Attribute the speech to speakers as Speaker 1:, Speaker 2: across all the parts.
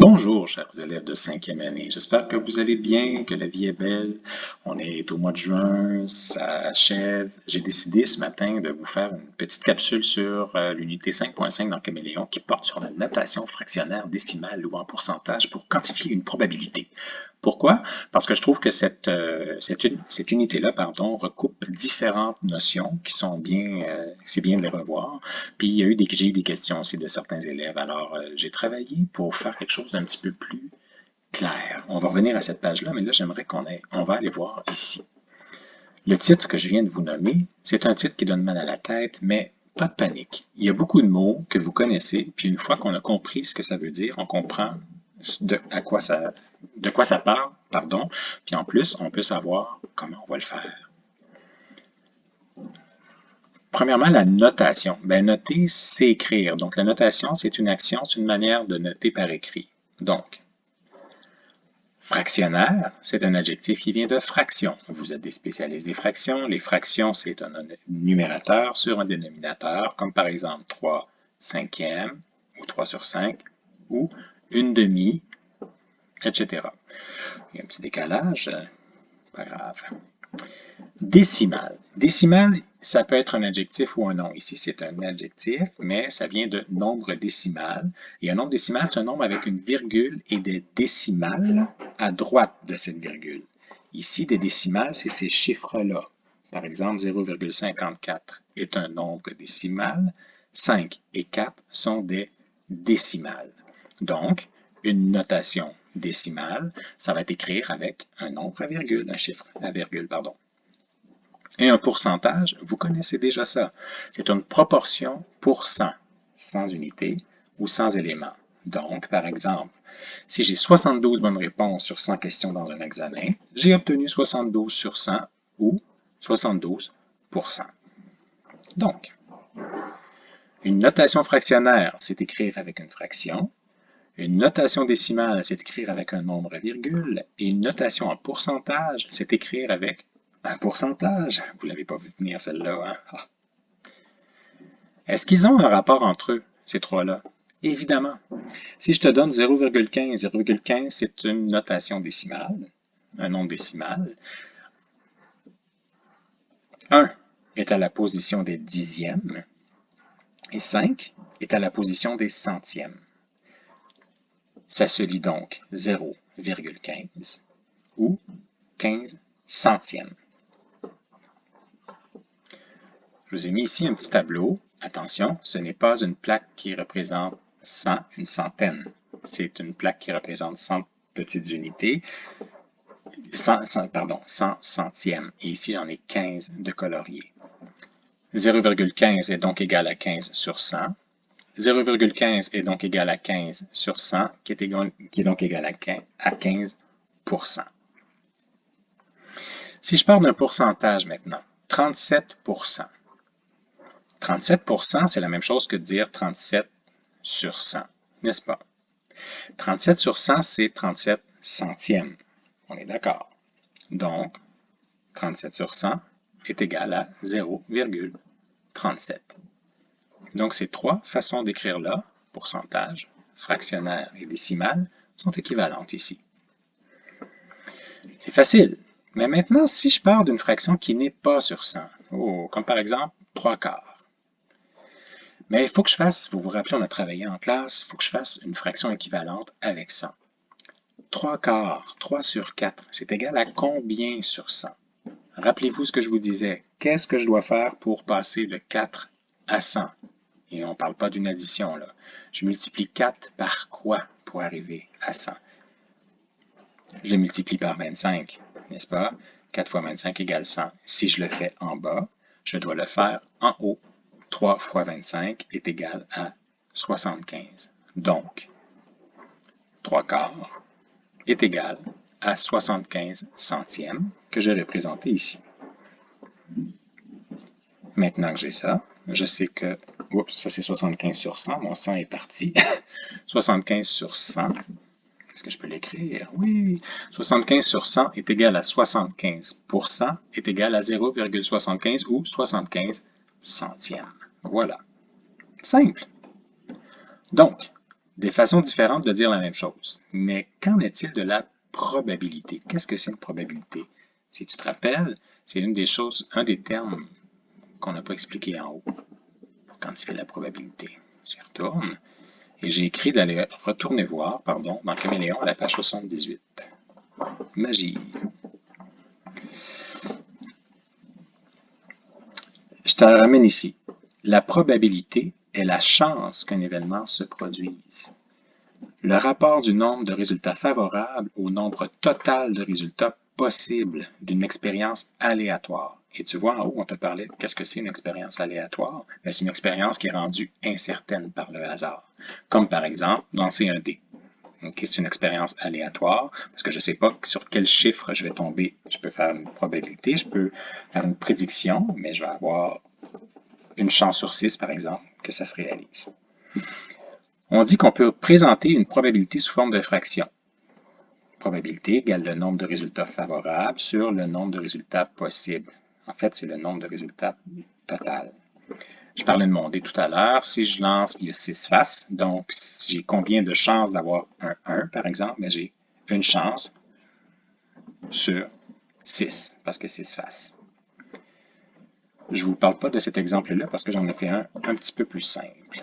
Speaker 1: Bonjour, chers élèves de 5e année. J'espère que vous allez bien, que la vie est belle. On est au mois de juin, ça achève. J'ai décidé ce matin de vous faire une petite capsule sur l'unité 5.5 dans Caméléon qui porte sur la notation fractionnaire décimale ou en pourcentage pour quantifier une probabilité. Pourquoi? Parce que je trouve que cette unité-là, recoupe différentes notions qui sont bien, c'est bien de les revoir. Puis j'ai eu des questions aussi de certains élèves. Alors, j'ai travaillé pour faire quelque chose d'un petit peu plus clair. On va revenir à cette page-là, mais là, j'aimerais on va aller voir ici. Le titre que je viens de vous nommer, c'est un titre qui donne mal à la tête, mais pas de panique. Il y a beaucoup de mots que vous connaissez, puis une fois qu'on a compris ce que ça veut dire, on comprend de quoi ça parle, pardon, puis en plus, on peut savoir comment on va le faire. Premièrement, la notation. Ben, noter, c'est écrire. Donc, la notation, c'est une action, c'est une manière de noter par écrit. Donc, fractionnaire, c'est un adjectif qui vient de fraction. Vous êtes des spécialistes des fractions. Les fractions, c'est un numérateur sur un dénominateur, comme par exemple 3 cinquièmes, ou 3 sur 5, ou une demi, etc. Il y a un petit décalage, pas grave. Décimale. Décimale, ça peut être un adjectif ou un nom. Ici, c'est un adjectif, mais ça vient de nombre décimal. Et un nombre décimal, c'est un nombre avec une virgule et des décimales à droite de cette virgule. Ici, des décimales, c'est ces chiffres-là. Par exemple, 0,54 est un nombre décimal. 5 et 4 sont des décimales. Donc, une notation décimale, ça va être écrire avec un nombre à virgule, un chiffre à virgule, pardon. Et un pourcentage, vous connaissez déjà ça. C'est une proportion pour 100, sans unité ou sans élément. Donc, par exemple, si j'ai 72 bonnes réponses sur 100 questions dans un examen, j'ai obtenu 72 sur 100 ou 72%. Donc, une notation fractionnaire, c'est écrire avec une fraction. Une notation décimale, c'est écrire avec un nombre à virgule. Et une notation en pourcentage, c'est écrire avec un pourcentage. Vous ne l'avez pas vu venir celle-là, hein? Ah. Est-ce qu'ils ont un rapport entre eux, ces trois-là? Évidemment. Si je te donne 0,15, 0,15, c'est une notation décimale, un nombre décimal. 1 est à la position des dixièmes et 5 est à la position des centièmes. Ça se lit donc 0,15 ou 15 centièmes. Je vous ai mis ici un petit tableau. Attention, ce n'est pas une plaque qui représente 100, une centaine. C'est une plaque qui représente 100 petites unités, 100 centièmes. Et ici, j'en ai 15 de coloriés. 0,15 est donc égal à 15 sur 100. 0,15 est donc égal à 15 sur 100, qui est donc égal à 15%. Si je parle d'un pourcentage maintenant, 37%. 37%, c'est la même chose que de dire 37 sur 100, n'est-ce pas? 37 sur 100, c'est 37 centièmes. On est d'accord. Donc, 37 sur 100 est égal à 0,37. Donc, ces trois façons d'écrire là, pourcentage, fractionnaire et décimal, sont équivalentes ici. C'est facile. Mais maintenant, si je pars d'une fraction qui n'est pas sur 100, comme par exemple 3 quarts, mais il faut que je fasse, vous vous rappelez, on a travaillé en classe, il faut que je fasse une fraction équivalente avec 100. 3 quarts, 3 sur 4, c'est égal à combien sur 100? Rappelez-vous ce que je vous disais. Qu'est-ce que je dois faire pour passer de 4 à 100? Et on ne parle pas d'une addition, là. Je multiplie 4 par quoi pour arriver à 100? Je multiplie par 25, n'est-ce pas? 4 fois 25 égale 100. Si je le fais en bas, je dois le faire en haut. 3 fois 25 est égal à 75. Donc, 3 quarts est égal à 75 centièmes que je vais représenter ici. Maintenant que j'ai ça, je sais que, oups, ça c'est 75 sur 100, mon 100 est parti. 75 sur 100, est-ce que je peux l'écrire? Oui, 75 sur 100 est égal à 75% est égal à 0,75 ou 75 centièmes. Voilà. Simple. Donc, Des façons différentes de dire la même chose. Mais qu'en est-il de la probabilité? Qu'est-ce que c'est une probabilité? Si tu te rappelles, c'est une des choses, un des termes qu'on n'a pas expliqué en haut pour quantifier la probabilité. J'y retourne et j'ai écrit d'aller retourner voir, pardon, dans Caméléon à la page 78. Magie. Je te ramène ici. La probabilité est la chance qu'un événement se produise. Le rapport du nombre de résultats favorables au nombre total de résultats possibles d'une expérience aléatoire. Et tu vois, en haut, on te parlait de qu'est-ce que c'est une expérience aléatoire? C'est une expérience qui est rendue incertaine par le hasard. Comme par exemple, lancer un dé. Okay, c'est une expérience aléatoire parce que je ne sais pas sur quel chiffre je vais tomber. Je peux faire une probabilité, je peux faire une prédiction, mais je vais avoir une chance sur 6, par exemple, que ça se réalise. On dit qu'on peut présenter une probabilité sous forme de fraction. Probabilité égale le nombre de résultats favorables sur le nombre de résultats possibles. En fait, c'est le nombre de résultats total. Je parlais de mon dé tout à l'heure. Si je lance, il y a 6 faces. Donc, j'ai combien de chances d'avoir un 1, par exemple? J'ai une chance sur 6, parce que 6 faces. Je ne vous parle pas de cet exemple-là parce que j'en ai fait un petit peu plus simple.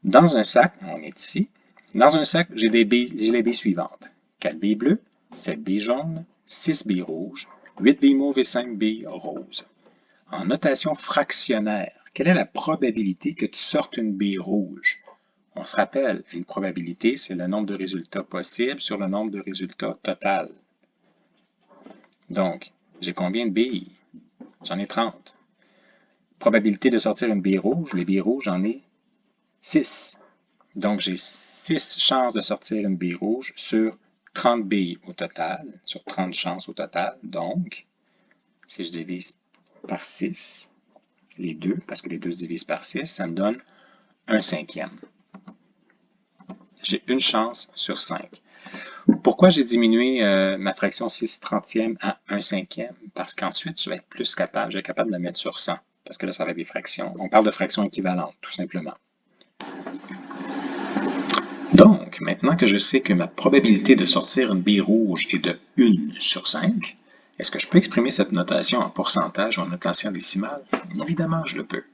Speaker 1: Dans un sac, on est ici. Dans un sac, j'ai les billes suivantes. 4 billes bleues, 7 billes jaunes, 6 billes rouges, 8 billes mauves et 5 billes roses. En notation fractionnaire, quelle est la probabilité que tu sortes une bille rouge? On se rappelle, une probabilité, c'est le nombre de résultats possibles sur le nombre de résultats total. Donc, j'ai combien de billes? J'en ai 30. Probabilité de sortir une bille rouge, les billes rouges, j'en ai 6. Donc, j'ai 6 chances de sortir une bille rouge sur 30 billes au total, sur 30 chances au total. Donc, si je divise par 6, les deux, parce que les deux se divisent par 6, ça me donne 1/5. J'ai une chance sur 5. Pourquoi j'ai diminué ma fraction 6/30 à 1/5? Parce qu'ensuite, je vais être plus capable, je vais être capable de la mettre sur 100, parce que là, ça va être des fractions. On parle de fractions équivalentes, tout simplement. Donc, maintenant que je sais que ma probabilité de sortir une bille rouge est de 1/5, est-ce que je peux exprimer cette notation en pourcentage ou en notation décimale? Évidemment, je le peux.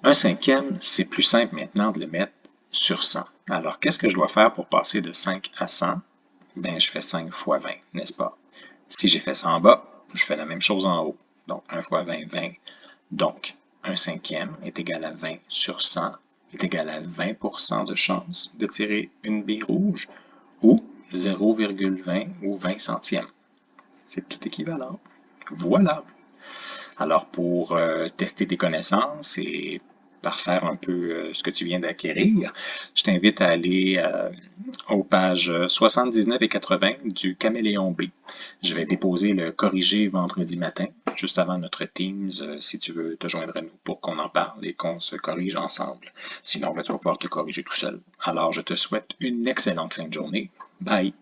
Speaker 1: 1/5, c'est plus simple maintenant de le mettre sur 100. Alors, qu'est-ce que je dois faire pour passer de 5 à 100? Bien, je fais 5 fois 20, n'est-ce pas? Si j'ai fait ça en bas, je fais la même chose en haut. Donc, 1 fois 20, 20. Donc, 1/5 est égal à 20 sur 100 est égal à 20% de chance de tirer une bille rouge ou 0,20 ou 20 centièmes. C'est tout équivalent. Voilà. Alors, pour tester tes connaissances et parfaire un peu ce que tu viens d'acquérir, je t'invite à aller aux pages 79 et 80 du Caméléon B. Je vais déposer le corrigé vendredi matin, juste avant notre Teams, si tu veux te joindre à nous pour qu'on en parle et qu'on se corrige ensemble. Sinon, tu vas pouvoir te corriger tout seul. Alors, je te souhaite une excellente fin de journée. Bye!